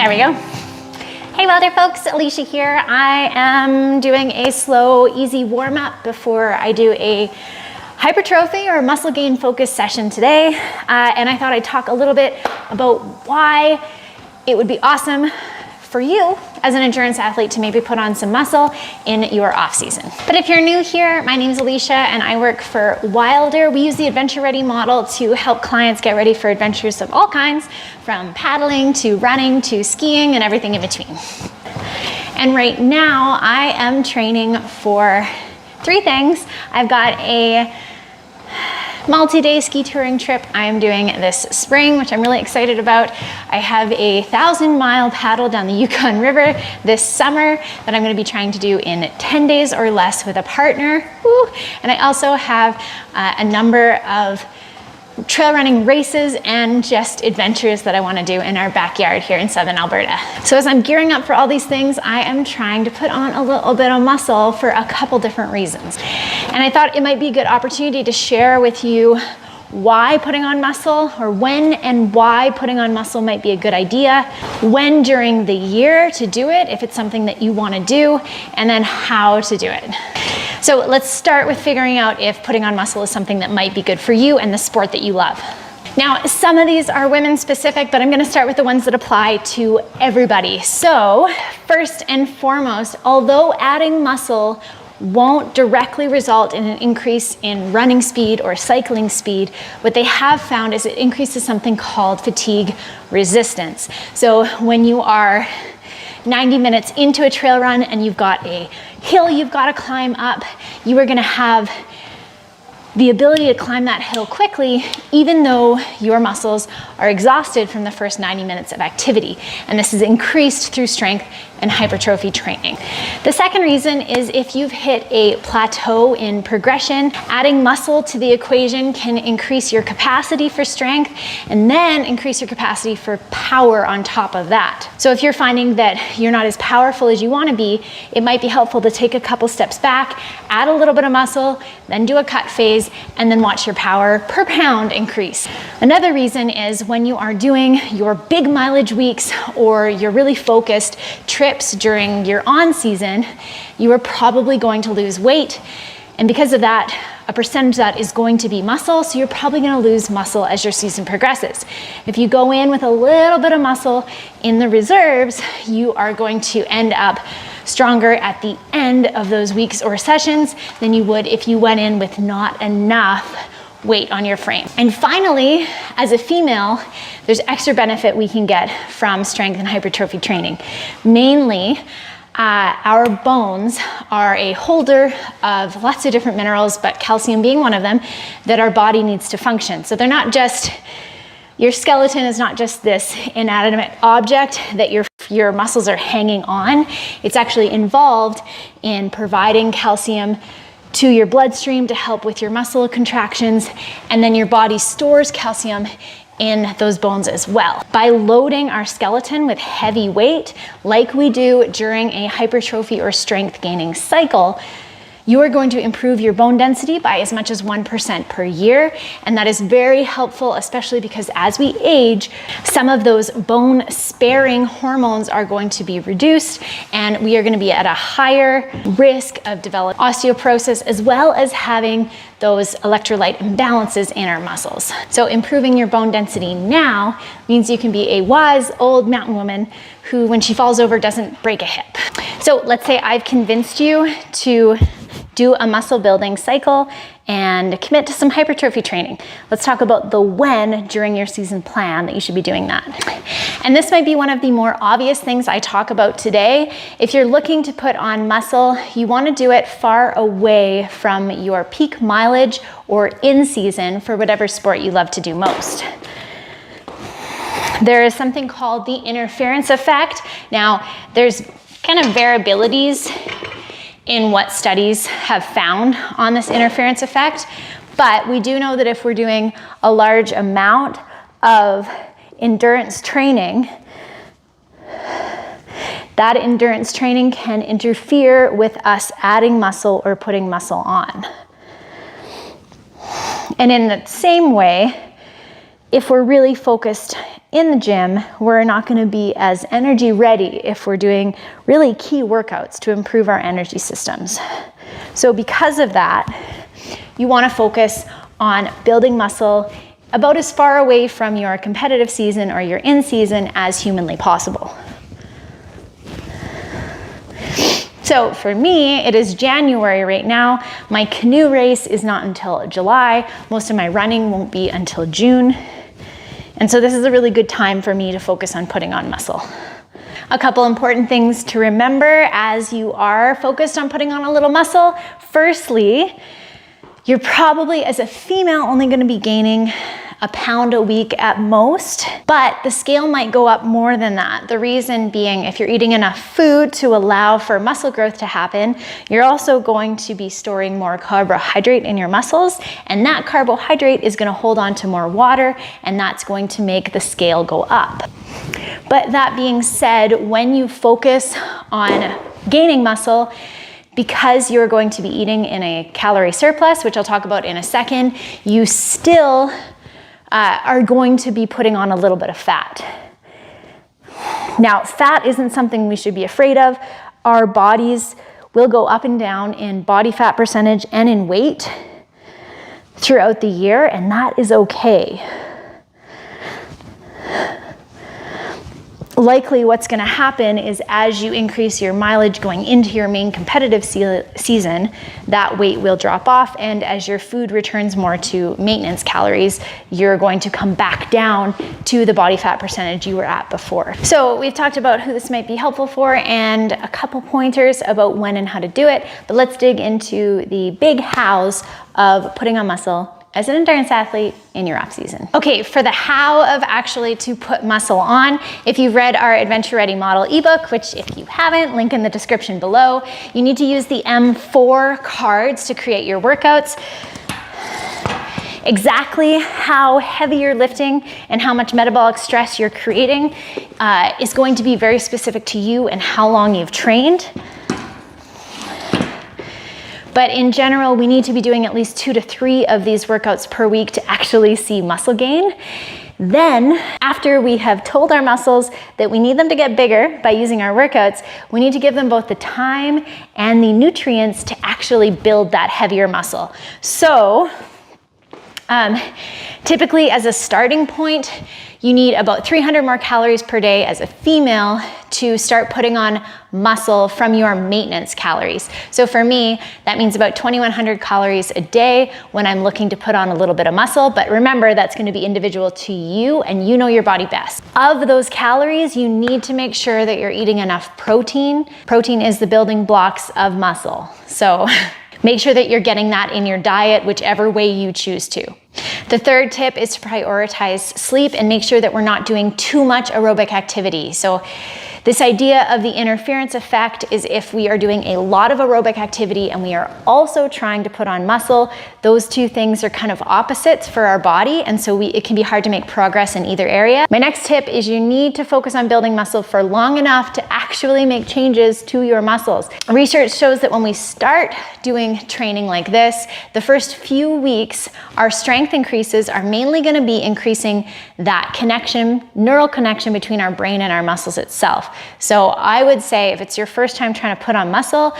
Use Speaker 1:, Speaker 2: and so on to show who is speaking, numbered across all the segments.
Speaker 1: There we go. Hey WILDR folks, Alicia here. I am doing a slow, easy warm-up before I do a hypertrophy or muscle gain focus session today. And I thought I'd talk a little bit about why it would be awesome for you as an endurance athlete to maybe put on some muscle in your off season. But if you're new here, my name is Alicia and I work for WILDR. We use the Adventure Ready model to help clients get ready for adventures of all kinds, from paddling to running to skiing and everything in between. And right now I am training for three things. I've got a multi-day ski touring trip I am doing this spring, which I'm really excited about. I have a 1,000-mile paddle down the Yukon River this summer that I'm going to be trying to do in 10 days or less with a partner. Woo. And I also have a number of trail running races and just adventures that I want to do in our backyard here in southern Alberta. So as I'm gearing up for all these things, I am trying to put on a little bit of muscle for a couple different reasons. And I thought it might be a good opportunity to share with you why putting on muscle, or when and why putting on muscle might be a good idea, when during the year to do it, if it's something that you want to do, and then how to do it. So let's start with figuring out if putting on muscle is something that might be good for you and the sport that you love. Now, some of these are women specific, but I'm going to start with the ones that apply to everybody. So first and foremost, although adding muscle won't directly result in an increase in running speed or cycling speed, what they have found is it increases something called fatigue resistance. So when you are 90 minutes into a trail run and you've got a hill you've got to climb up, you are going to have the ability to climb that hill quickly, even though your muscles are exhausted from the first 90 minutes of activity. And this is increased through strength and hypertrophy training. The second reason is if you've hit a plateau in progression, adding muscle to the equation can increase your capacity for strength and then increase your capacity for power on top of that. So if you're finding that you're not as powerful as you want to be, it might be helpful to take a couple steps back, add a little bit of muscle, then do a cut phase, and then watch your power per pound increase. Another reason is when you are doing your big mileage weeks or your really focused trips during your on season, you are probably going to lose weight. And because of that, a percentage of that is going to be muscle, so you're probably going to lose muscle as your season progresses. If you go in with a little bit of muscle in the reserves, you are going to end up stronger at the end of those weeks or sessions than you would if you went in with not enough weight on your frame. And finally, as a female, there's extra benefit we can get from strength and hypertrophy training. Mainly, our bones are a holder of lots of different minerals, but calcium being one of them, that our body needs to function. So they're not just, your skeleton is not just this inanimate object that your muscles are hanging on. It's actually involved in providing calcium to your bloodstream to help with your muscle contractions, and then your body stores calcium in those bones as well. By loading our skeleton with heavy weight, like we do during a hypertrophy or strength gaining cycle, you are going to improve your bone density by as much as 1% per year. And that is very helpful, especially because as we age, some of those bone sparing hormones are going to be reduced, and we are going to be at a higher risk of developing osteoporosis, as well as having those electrolyte imbalances in our muscles. So improving your bone density now means you can be a wise old mountain woman who, when she falls over, doesn't break a hip. So let's say I've convinced you to do a muscle building cycle and commit to some hypertrophy training. Let's talk about the when during your season plan that you should be doing that. And this might be one of the more obvious things I talk about today. If you're looking to put on muscle, you want to do it far away from your peak mileage or in season for whatever sport you love to do most. There is something called the interference effect. Now, there's kind of variabilities in what studies have found on this interference effect, but we do know that if we're doing a large amount of endurance training, that endurance training can interfere with us adding muscle or putting muscle on. And in the same way, if we're really focused in the gym, we're not going to be as energy ready if we're doing really key workouts to improve our energy systems. So because of that, you want to focus on building muscle about as far away from your competitive season or your in season as humanly possible. So for me, it is January right now. My canoe race is not until July. Most of my running won't be until June. And so this is a really good time for me to focus on putting on muscle. A couple important things to remember as you are focused on putting on a little muscle. Firstly, you're probably, as a female, only going to be gaining a pound a week at most, but the scale might go up more than that. The reason being, if you're eating enough food to allow for muscle growth to happen, you're also going to be storing more carbohydrate in your muscles, and that carbohydrate is going to hold on to more water, and that's going to make the scale go up. But that being said, when you focus on gaining muscle, because you're going to be eating in a calorie surplus, which I'll talk about in a second, you still are going to be putting on a little bit of fat. Now, fat isn't something we should be afraid of. Our bodies will go up and down in body fat percentage and in weight throughout the year, and that is okay. Likely what's going to happen is as you increase your mileage going into your main competitive season, that weight will drop off, and as your food returns more to maintenance calories, you're going to come back down to the body fat percentage you were at before. So we've talked about who this might be helpful for and a couple pointers about when and how to do it, but let's dig into the big hows of putting on muscle as an endurance athlete in your off season. Okay, for the how of actually to put muscle on, if you've read our Adventure Ready model ebook, which if you haven't, link in the description below, you need to use the M4 cards to create your workouts. Exactly how heavy you're lifting and how much metabolic stress you're creating is going to be very specific to you and how long you've trained. But in general, we need to be doing at least 2 to 3 of these workouts per week to actually see muscle gain. Then, after we have told our muscles that we need them to get bigger by using our workouts, we need to give them both the time and the nutrients to actually build that heavier muscle. So, typically as a starting point, you need about 300 more calories per day as a female to start putting on muscle from your maintenance calories. So for me, that means about 2,100 calories a day when I'm looking to put on a little bit of muscle. But remember, that's going to be individual to you and you know your body best. Of those calories, you need to make sure that you're eating enough protein. Protein is the building blocks of muscle. So make sure that you're getting that in your diet, whichever way you choose to. The third tip is to prioritize sleep and make sure that we're not doing too much aerobic activity. So this idea of the interference effect is if we are doing a lot of aerobic activity and we are also trying to put on muscle, those two things are kind of opposites for our body, and so it can be hard to make progress in either area. My next tip is you need to focus on building muscle for long enough to actually make changes to your muscles. Research shows that when we start doing training like this, the first few weeks, our strength increases are mainly going to be increasing that connection, neural connection between our brain and our muscles itself. So I would say if it's your first time trying to put on muscle,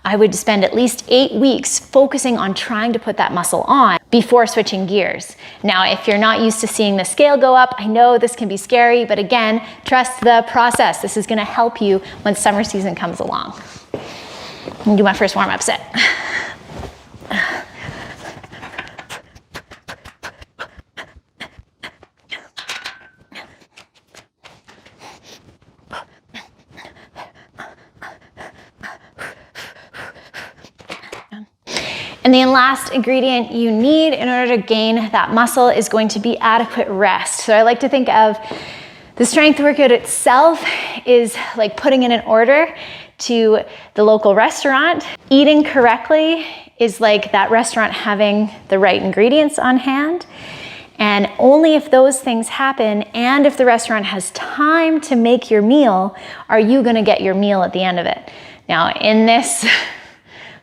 Speaker 1: I would spend at least 8 weeks focusing on trying to put that muscle on before switching gears. Now, if you're not used to seeing the scale go up, I know this can be scary, but again, trust the process. This is going to help you when summer season comes along. I'm going to do my first warm-up set. And the last ingredient you need in order to gain that muscle is going to be adequate rest. So I like to think of the strength workout itself is like putting in an order to the local restaurant. Eating correctly is like that restaurant having the right ingredients on hand. And only if those things happen and if the restaurant has time to make your meal, are you going to get your meal at the end of it. Now, in this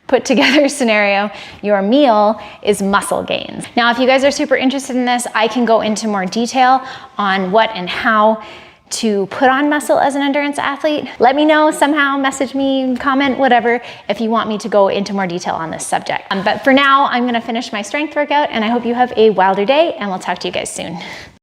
Speaker 1: put together scenario, your meal is muscle gains. Now, if you guys are super interested in this, I can go into more detail on what and how to put on muscle as an endurance athlete. Let me know somehow, message me, comment, whatever, if you want me to go into more detail on this subject. But for now, I'm gonna finish my strength workout, and I hope you have a wilder day, and we'll talk to you guys soon.